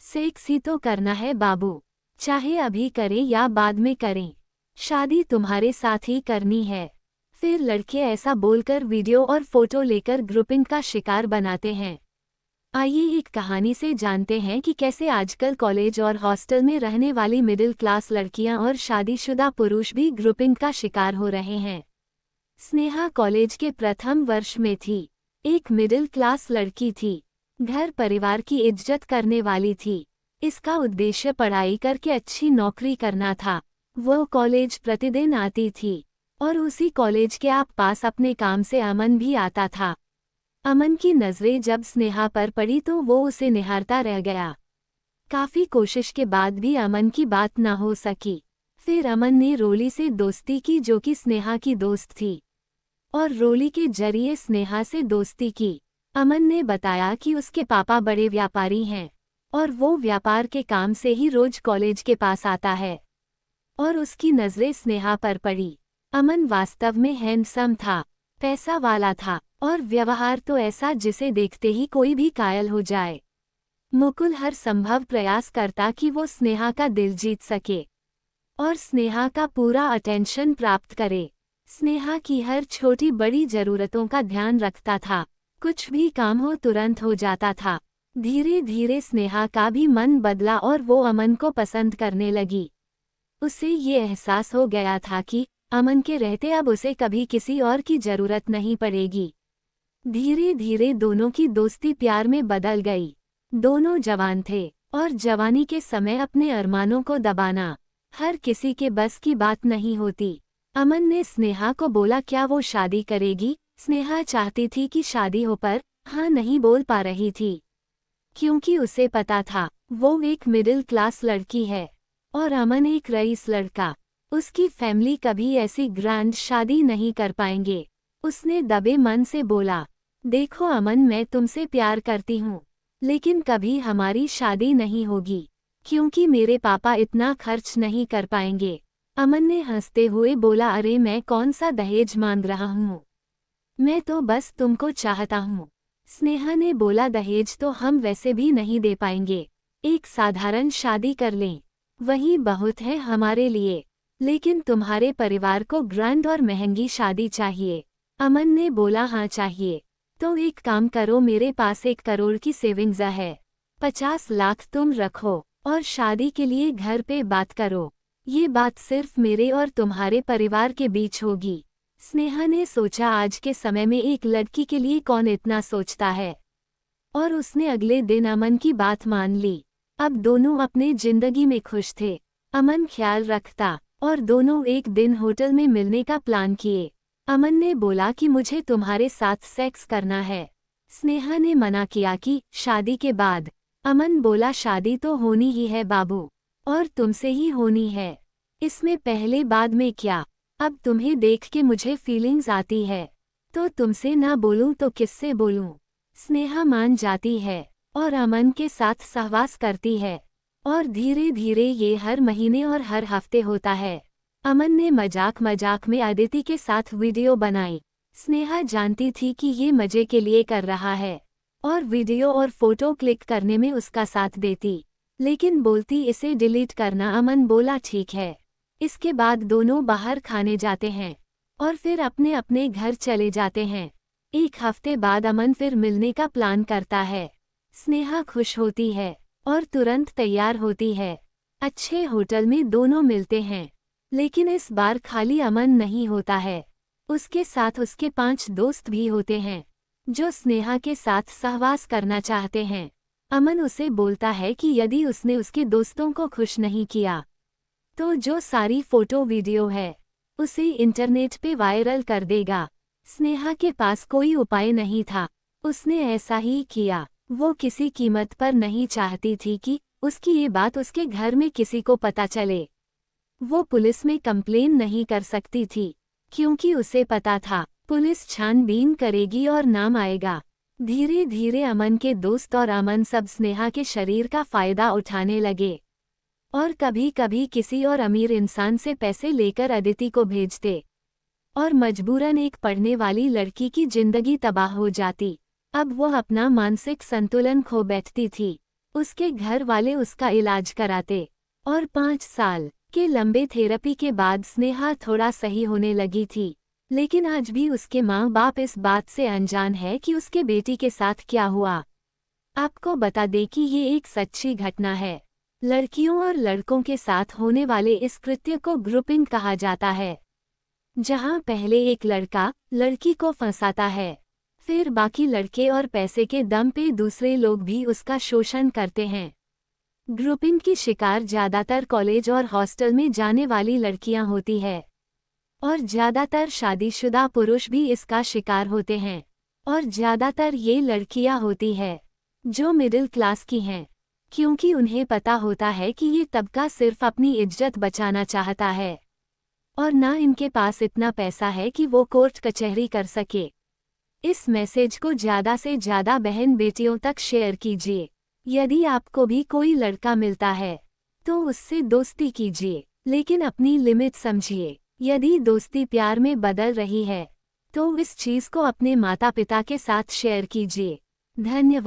Sex ही तो करना है बाबू, चाहे अभी करें या बाद में करें, शादी तुम्हारे साथ ही करनी है। फिर लड़के ऐसा बोलकर वीडियो और फोटो लेकर ग्रुपिंग का शिकार बनाते हैं। आइए एक कहानी से जानते हैं कि कैसे आजकल कॉलेज और हॉस्टल में रहने वाली मिडिल क्लास लड़कियां और शादीशुदा पुरुष भी ग्रुपिंग का शिकार हो रहे हैं। स्नेहा कॉलेज के प्रथम वर्ष में थी। एक मिडिल क्लास लड़की थी, घर परिवार की इज्जत करने वाली थी। इसका उद्देश्य पढ़ाई करके अच्छी नौकरी करना था। वो कॉलेज प्रतिदिन आती थी और उसी कॉलेज के पास अपने काम से अमन भी आता था। अमन की नज़रें जब स्नेहा पर पड़ी तो वो उसे निहारता रह गया। काफ़ी कोशिश के बाद भी अमन की बात न हो सकी। फिर अमन ने रोली से दोस्ती की जो कि स्नेहा की दोस्त थी, और रोली के जरिए स्नेहा से दोस्ती की। अमन ने बताया कि उसके पापा बड़े व्यापारी हैं और वो व्यापार के काम से ही रोज कॉलेज के पास आता है, और उसकी नज़रें स्नेहा पर पड़ी। अमन वास्तव में हैंडसम था, पैसा वाला था और व्यवहार तो ऐसा जिसे देखते ही कोई भी कायल हो जाए। मुकुल हर संभव प्रयास करता कि वो स्नेहा का दिल जीत सके और स्नेहा का पूरा अटेंशन प्राप्त करे। स्नेहा की हर छोटी बड़ी ज़रूरतों का ध्यान रखता था। कुछ भी काम हो तुरंत हो जाता था। धीरे धीरे स्नेहा का भी मन बदला और वो अमन को पसंद करने लगी। उसे ये एहसास हो गया था कि अमन के रहते अब उसे कभी किसी और की ज़रूरत नहीं पड़ेगी। धीरे धीरे दोनों की दोस्ती प्यार में बदल गई। दोनों जवान थे और जवानी के समय अपने अरमानों को दबाना हर किसी के बस की बात नहीं होती। अमन ने स्नेहा को बोला क्या वो शादी करेगी। स्नेहा चाहती थी कि शादी हो पर हाँ नहीं बोल पा रही थी, क्योंकि उसे पता था वो एक मिडिल क्लास लड़की है और अमन एक रईस लड़का। उसकी फैमिली कभी ऐसी ग्रैंड शादी नहीं कर पाएंगे। उसने दबे मन से बोला, देखो अमन, मैं तुमसे प्यार करती हूँ, लेकिन कभी हमारी शादी नहीं होगी क्योंकि मेरे पापा इतना खर्च नहीं कर पाएंगे। अमन ने हंसते हुए बोला, अरे मैं कौन सा दहेज मांग रहा हूँ, मैं तो बस तुमको चाहता हूँ। स्नेहा ने बोला, दहेज तो हम वैसे भी नहीं दे पाएंगे, एक साधारण शादी कर लें, वही बहुत है हमारे लिए, लेकिन तुम्हारे परिवार को ग्रैंड और महंगी शादी चाहिए। अमन ने बोला, हाँ चाहिए। तो एक काम करो, मेरे पास 1 करोड़ की सेविंग्स है, 50 लाख तुम रखो और शादी के लिए घर पे बात करो। ये बात सिर्फ मेरे और तुम्हारे परिवार के बीच होगी। स्नेहा ने सोचा आज के समय में एक लड़की के लिए कौन इतना सोचता है, और उसने अगले दिन अमन की बात मान ली। अब दोनों अपने जिंदगी में खुश थे। अमन ख्याल रखता और दोनों एक दिन होटल में मिलने का प्लान किए। अमन ने बोला कि मुझे तुम्हारे साथ सेक्स करना है। स्नेहा ने मना किया कि शादी के बाद। अमन बोला, शादी तो होनी ही है बाबू, और तुमसे ही होनी है, इसमें पहले बाद में क्या। अब तुम्हें देख के मुझे फीलिंग्स आती है, तो तुमसे ना बोलूं तो किससे बोलूं। स्नेहा मान जाती है और अमन के साथ सहवास करती है, और धीरे धीरे ये हर महीने और हर हफ्ते होता है। अमन ने मजाक मजाक में अदिति के साथ वीडियो बनाई। स्नेहा जानती थी कि ये मजे के लिए कर रहा है और वीडियो और फोटो क्लिक करने में उसका साथ देती, लेकिन बोलती इसे डिलीट करना। अमन बोला ठीक है। इसके बाद दोनों बाहर खाने जाते हैं और फिर अपने अपने घर चले जाते हैं। 1 हफ्ते बाद अमन फिर मिलने का प्लान करता है। स्नेहा खुश होती है और तुरंत तैयार होती है। अच्छे होटल में दोनों मिलते हैं, लेकिन इस बार खाली अमन नहीं होता है, उसके साथ उसके 5 दोस्त भी होते हैं जो स्नेहा के साथ सहवास करना चाहते हैं। अमन उसे बोलता है कि यदि उसने उसके दोस्तों को खुश नहीं किया तो जो सारी फोटो वीडियो है उसे इंटरनेट पे वायरल कर देगा। स्नेहा के पास कोई उपाय नहीं था, उसने ऐसा ही किया। वो किसी कीमत पर नहीं चाहती थी कि उसकी ये बात उसके घर में किसी को पता चले। वो पुलिस में कंप्लेन नहीं कर सकती थी, क्योंकि उसे पता था पुलिस छानबीन करेगी और नाम आएगा। धीरे धीरे अमन के दोस्त और अमन सब स्नेहा के शरीर का फायदा उठाने लगे और कभी कभी किसी और अमीर इंसान से पैसे लेकर अदिति को भेजते, और मजबूरन एक पढ़ने वाली लड़की की जिंदगी तबाह हो जाती। अब वो अपना मानसिक संतुलन खो बैठती थी। उसके घर वाले उसका इलाज कराते और 5 साल के लंबे थेरेपी के बाद स्नेहा थोड़ा सही होने लगी थी। लेकिन आज भी उसके माँ बाप इस बात से अनजान है कि उसके बेटी के साथ क्या हुआ। आपको बता दें कि ये एक सच्ची घटना है। लड़कियों और लड़कों के साथ होने वाले इस कृत्य को ग्रुपिंग कहा जाता है, जहां पहले एक लड़का लड़की को फंसाता है, फिर बाकी लड़के और पैसे के दम पे दूसरे लोग भी उसका शोषण करते हैं। ग्रुपिंग की शिकार ज्यादातर कॉलेज और हॉस्टल में जाने वाली लड़कियां होती है और ज्यादातर शादीशुदा पुरुष भी इसका शिकार होते हैं। और ज्यादातर ये लड़कियां होती है जो मिडिल क्लास की हैं, क्योंकि उन्हें पता होता है कि ये तबका सिर्फ अपनी इज्जत बचाना चाहता है और ना इनके पास इतना पैसा है कि वो कोर्ट कचहरी कर सके। इस मैसेज को ज़्यादा से ज़्यादा बहन बेटियों तक शेयर कीजिए। यदि आपको भी कोई लड़का मिलता है तो उससे दोस्ती कीजिए, लेकिन अपनी लिमिट समझिए। यदि दोस्ती प्यार में बदल रही है तो इस चीज़ को अपने माता पिता के साथ शेयर कीजिए। धन्यवाद।